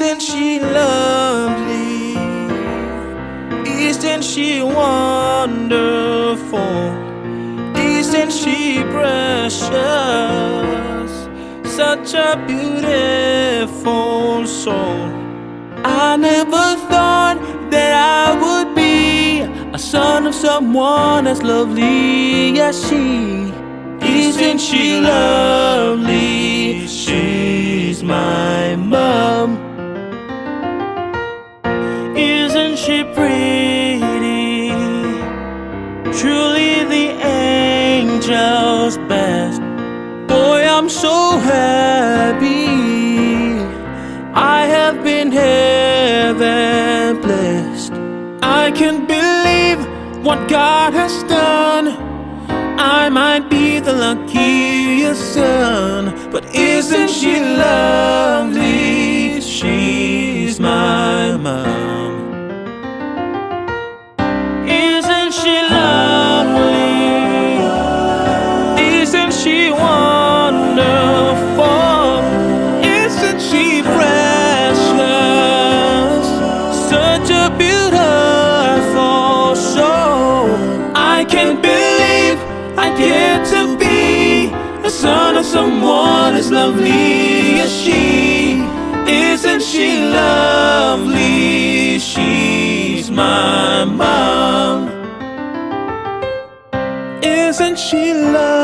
Isn't she lovely? Isn't she wonderful? Isn't she precious? Such a beautiful soul. I never thought that I would be a son of someone as lovely as she. Isn't she lovely? She's my mom. Isn't she pretty? Truly the angel's best. Boy, I'm so happy. I have been heaven blessed. I can't believe what God has done. I might be the luckiest son, but isn't she lovely? She's my mom. Isn't she lovely? Isn't she wonderful? Isn't she precious? Such a beautiful soul. I can't believe I get to be a son of someone as lovely as she. Isn't she lovely? She's my mom. Isn't she lovely?